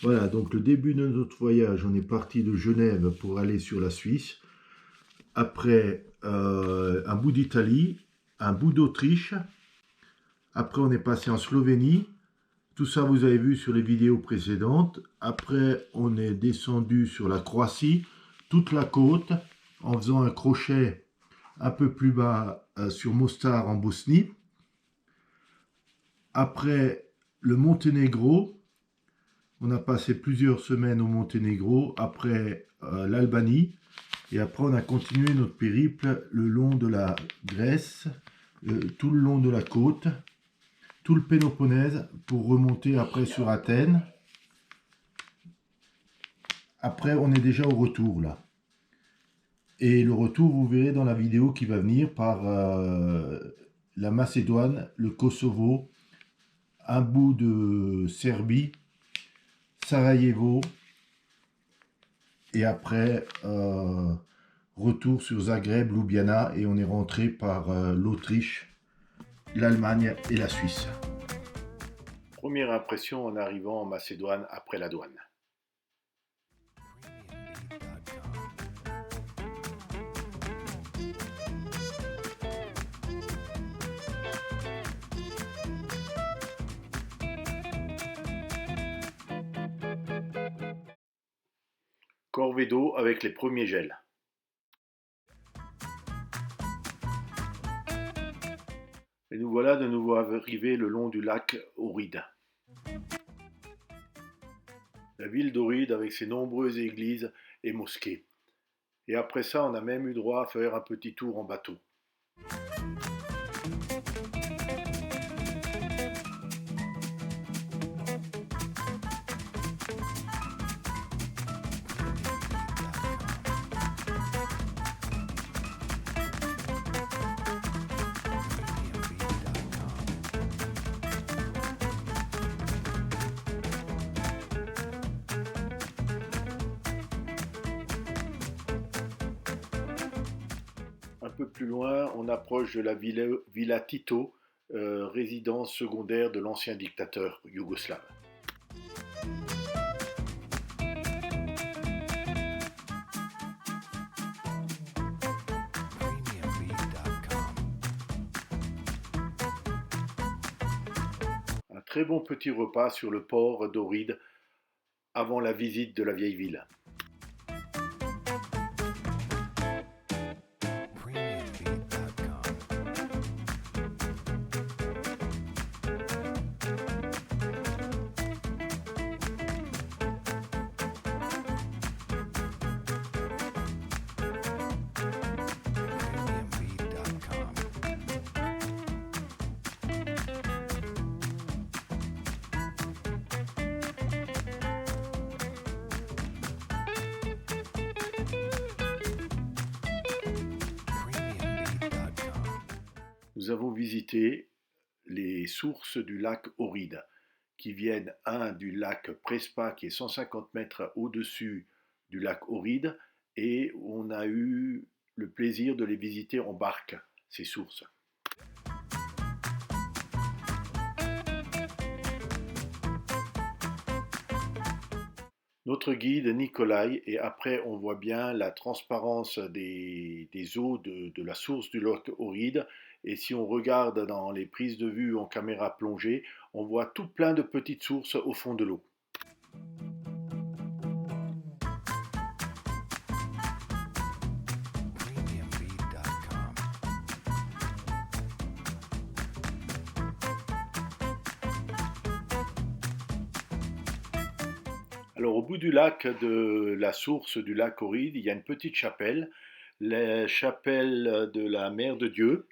Voilà, donc le début de notre voyage, on est parti de Genève pour aller sur la Suisse. Après, un bout d'Italie, un bout d'Autriche. Après, on est passé en Slovénie. Tout ça, vous avez vu sur les vidéos précédentes. Après, on est descendu sur la Croatie, toute la côte, en faisant un crochet un peu plus bas sur Mostar en Bosnie. Après, le Monténégro. On a passé plusieurs semaines au Monténégro, après l'Albanie, et après on a continué notre périple le long de la Grèce, tout le long de la côte, tout le Péloponnèse, pour remonter après sur Athènes. Après, on est déjà au retour là. Et le retour, vous verrez dans la vidéo qui va venir par la Macédoine, le Kosovo, un bout de Serbie, Sarajevo, et après retour sur Zagreb, Ljubljana, et on est rentré par l'Autriche, l'Allemagne et la Suisse. Première impression en arrivant en Macédoine après la douane. Corvée d'eau avec les premiers gels. Et nous voilà de nouveau arrivés le long du lac Ohrid. La ville d'Ohrid avec ses nombreuses églises et mosquées. Et après ça, on a même eu droit à faire un petit tour en bateau. Un peu plus loin, on approche de la Villa Tito, résidence secondaire de l'ancien dictateur yougoslave. Un très bon petit repas sur le port d'Ohrid avant la visite de la vieille ville. Nous avons visité les sources du lac Ohrid, qui viennent du lac Prespa, qui est 150 mètres au-dessus du lac Ohrid, et on a eu le plaisir de les visiter en barque, ces sources. Notre guide Nikolai, et après on voit bien la transparence des eaux de la source du lac Ohrid, et si on regarde dans les prises de vue en caméra plongée, on voit tout plein de petites sources au fond de l'eau. Alors au bout du lac de la source du lac Ohrid, il y a une petite chapelle, la chapelle de la Mère de Dieu,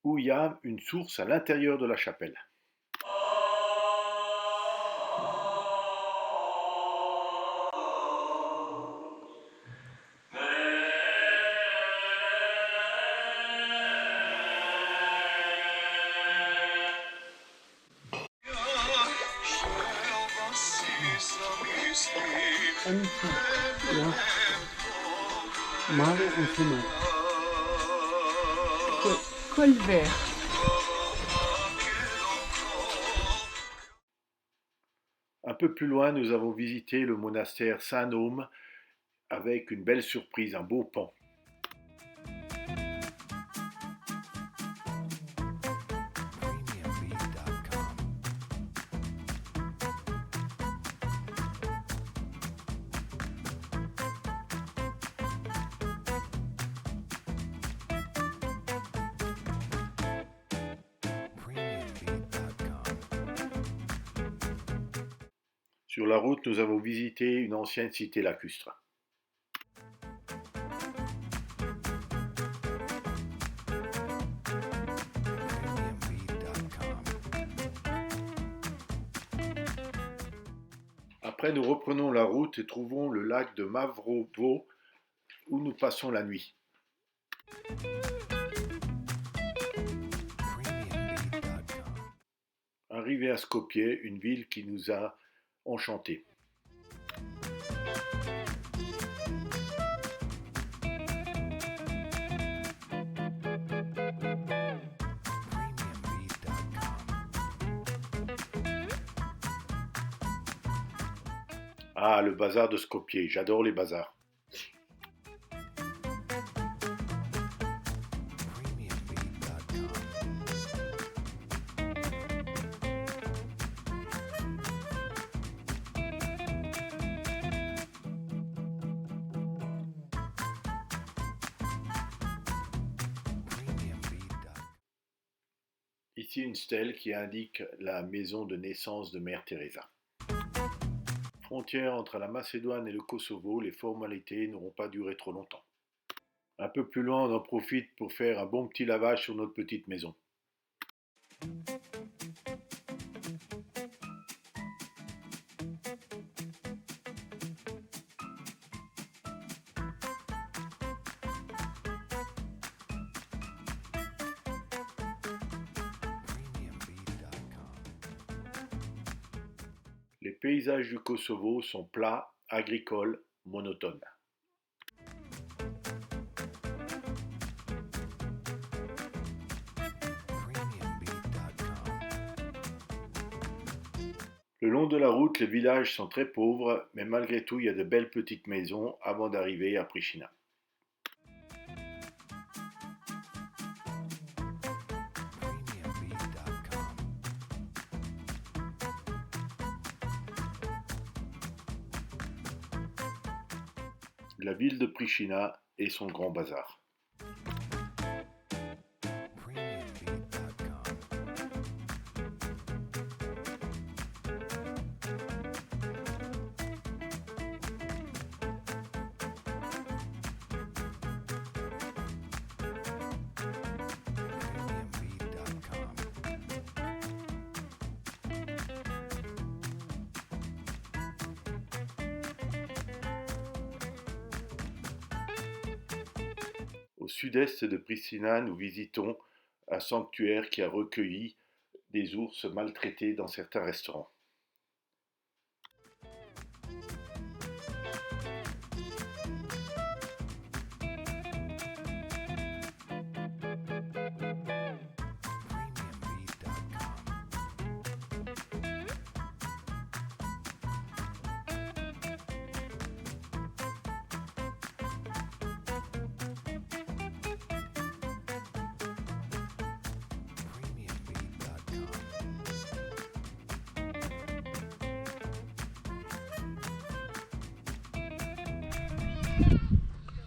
où il y a une source à l'intérieur de la chapelle. Mare insieme. Col vert. Un peu plus loin, nous avons visité le monastère Saint-Nome avec une belle surprise, un beau pan. Sur la route, nous avons visité une ancienne cité lacustre. Après, nous reprenons la route et trouvons le lac de Mavrovo où nous passons la nuit. Arrivé à Skopje, une ville qui nous a enchantés. Ah, le bazar de Skopje, j'adore les bazars. Ici une stèle qui indique la maison de naissance de Mère Teresa. Frontière entre la Macédoine et le Kosovo, les formalités n'auront pas duré trop longtemps. Un peu plus loin, on en profite pour faire un bon petit lavage sur notre petite maison. Les paysages du Kosovo sont plats, agricoles, monotones. Le long de la route, les villages sont très pauvres, mais malgré tout, il y a de belles petites maisons avant d'arriver à Pricina. La ville de Pricina et son grand bazar. Au sud-est de Pricina, nous visitons un sanctuaire qui a recueilli des ours maltraités dans certains restaurants.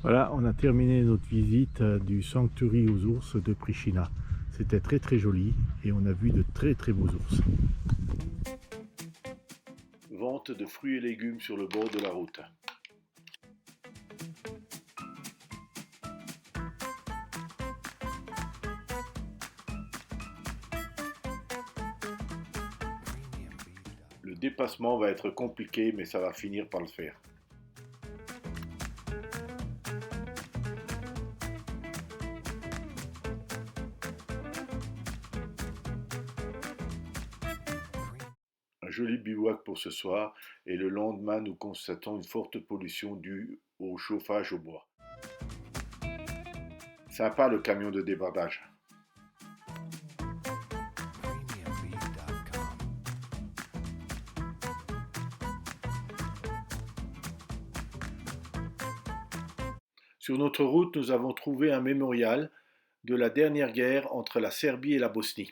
Voilà, on a terminé notre visite du sanctuaire aux ours de Pricina. C'était très très joli et on a vu de très très beaux ours. Vente de fruits et légumes sur le bord de la route. Le dépassement va être compliqué, mais ça va finir par le faire. Un joli bivouac pour ce soir, et le lendemain nous constatons une forte pollution due au chauffage au bois. Sympa le camion de débardage. Sur notre route, nous avons trouvé un mémorial de la dernière guerre entre la Serbie et la Bosnie.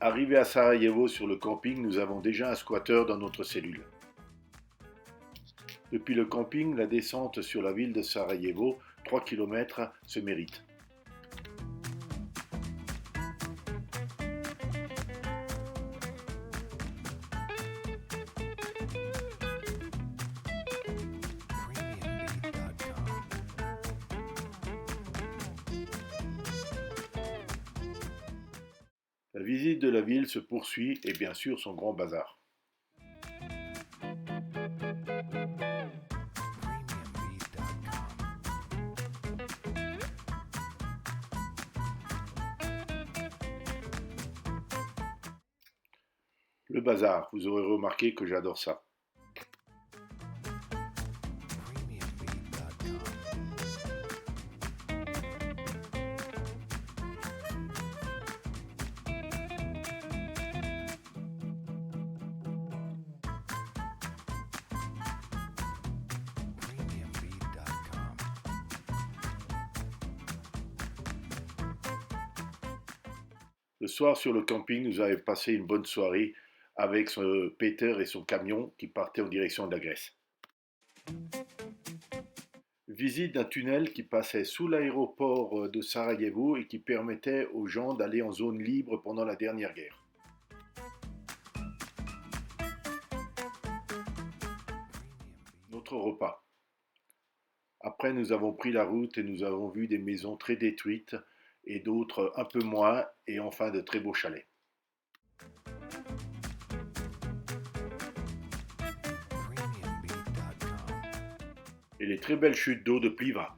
Arrivé à Sarajevo sur le camping, nous avons déjà un squatteur dans notre cellule. Depuis le camping, la descente sur la ville de Sarajevo, 3 km, se mérite. La visite de la ville se poursuit et bien sûr son grand bazar. Le bazar, vous aurez remarqué que j'adore ça. Le soir sur le camping, nous avons passé une bonne soirée avec Peter et son camion qui partait en direction de la Grèce. Visite d'un tunnel qui passait sous l'aéroport de Sarajevo et qui permettait aux gens d'aller en zone libre pendant la dernière guerre. Notre repas. Après, nous avons pris la route et nous avons vu des maisons très détruites et d'autres un peu moins, et enfin de très beaux chalets. Et les très belles chutes d'eau de Pliva.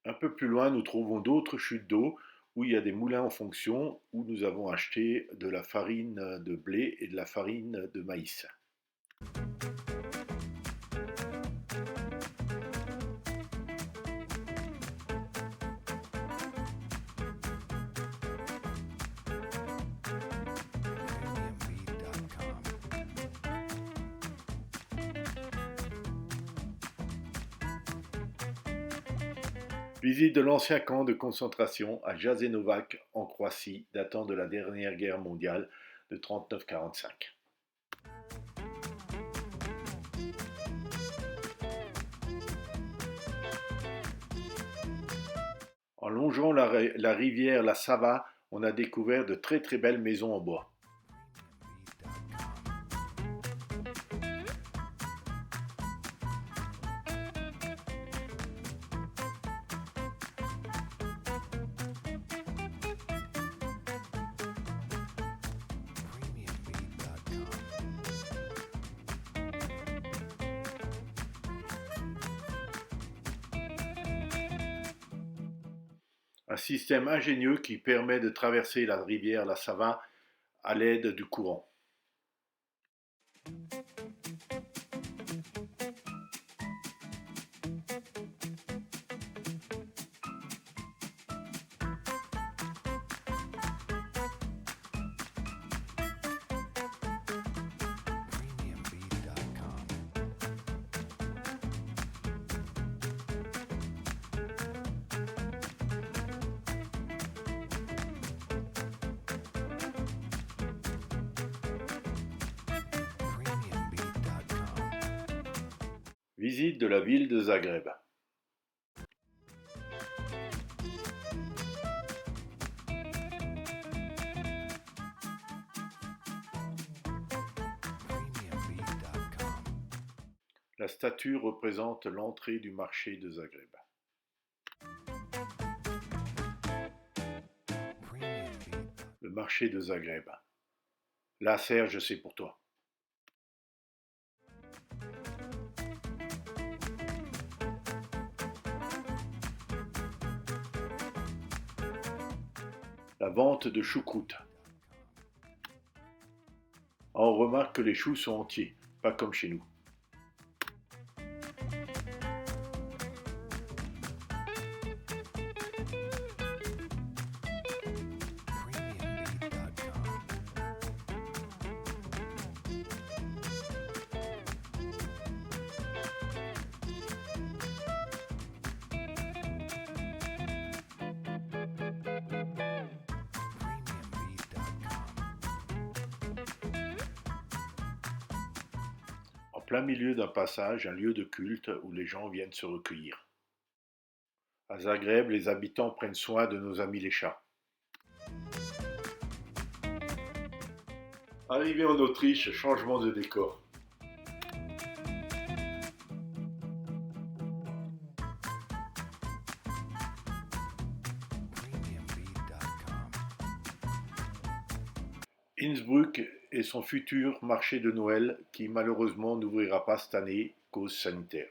Un peu plus loin, nous trouvons d'autres chutes d'eau où il y a des moulins en fonction, où nous avons acheté de la farine de blé et de la farine de maïs. Visite de l'ancien camp de concentration à Jasenovac en Croatie, datant de la dernière guerre mondiale de 39-45. En longeant la rivière la Sava, on a découvert de très très belles maisons en bois. Un système ingénieux qui permet de traverser la rivière la Sava à l'aide du courant. Visite de la ville de Zagreb. La statue représente l'entrée du marché de Zagreb. Le marché de Zagreb. Là, Serge, c'est pour toi. La vente de choucroute. On remarque que les choux sont entiers, pas comme chez nous. En plein milieu d'un passage, un lieu de culte où les gens viennent se recueillir. À Zagreb, les habitants prennent soin de nos amis les chats. Arrivé en Autriche, changement de décor. Innsbruck et son futur marché de Noël qui malheureusement n'ouvrira pas cette année, cause sanitaire.